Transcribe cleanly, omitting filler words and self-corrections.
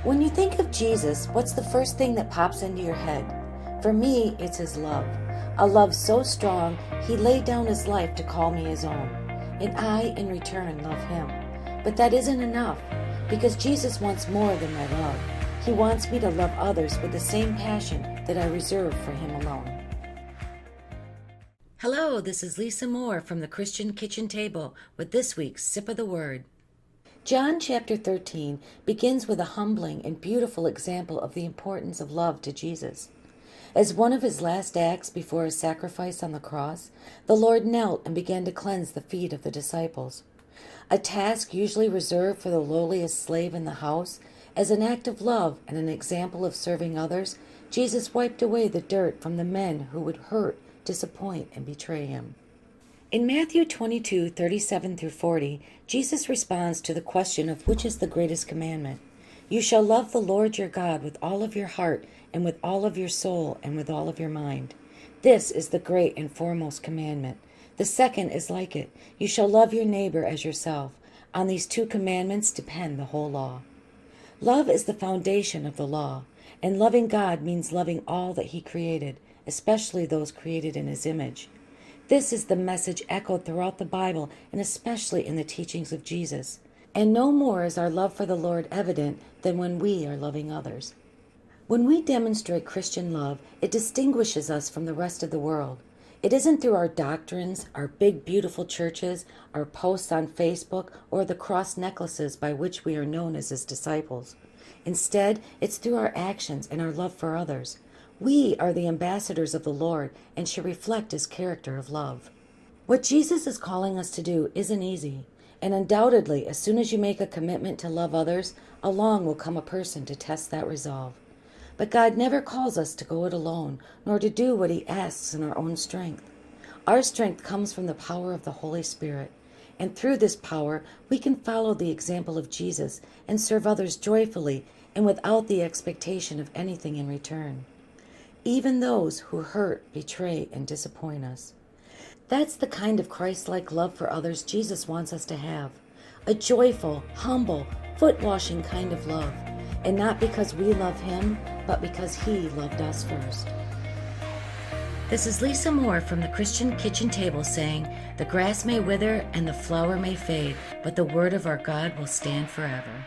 When you think of Jesus, what's the first thing that pops into your head? For me, it's his love. A love so strong, he laid down his life to call me his own. And I, in return, love him. But that isn't enough, because Jesus wants more than my love. He wants me to love others with the same passion that I reserve for him alone. Hello, this is Lisa Moore from the Christian Kitchen Table with this week's Sip of the Word. John chapter 13 begins with a humbling and beautiful example of the importance of love to Jesus. As one of his last acts before his sacrifice on the cross, the Lord knelt and began to cleanse the feet of the disciples. A task usually reserved for the lowliest slave in the house, as an act of love and an example of serving others, Jesus wiped away the dirt from the men who would hurt, disappoint, and betray him. In Matthew 22:37-40, Jesus responds to the question of which is the greatest commandment. You shall love the Lord your God with all of your heart and with all of your soul and with all of your mind. This is the great and foremost commandment. The second is like it. You shall love your neighbor as yourself. On these two commandments depend the whole law. Love is the foundation of the law, and loving God means loving all that he created, especially those created in his image. This is the message echoed throughout the Bible and especially in the teachings of Jesus. And no more is our love for the Lord evident than when we are loving others. When we demonstrate Christian love, it distinguishes us from the rest of the world. It isn't through our doctrines, our big beautiful churches, our posts on Facebook, or the cross necklaces by which we are known as his disciples. Instead, it's through our actions and our love for others. We are the ambassadors of the Lord and should reflect his character of love. What Jesus is calling us to do isn't easy, and undoubtedly, as soon as you make a commitment to love others, along will come a person to test that resolve. But God never calls us to go it alone, nor to do what he asks in our own strength. Our strength comes from the power of the Holy Spirit, and through this power, we can follow the example of Jesus and serve others joyfully and without the expectation of anything in return. Even those who hurt, betray, and disappoint us. That's the kind of Christ-like love for others Jesus wants us to have. A joyful, humble, foot-washing kind of love. And not because we love him, but because he loved us first. This is Lisa Moore from the Christian Kitchen Table saying, the grass may wither and the flower may fade, but the word of our God will stand forever.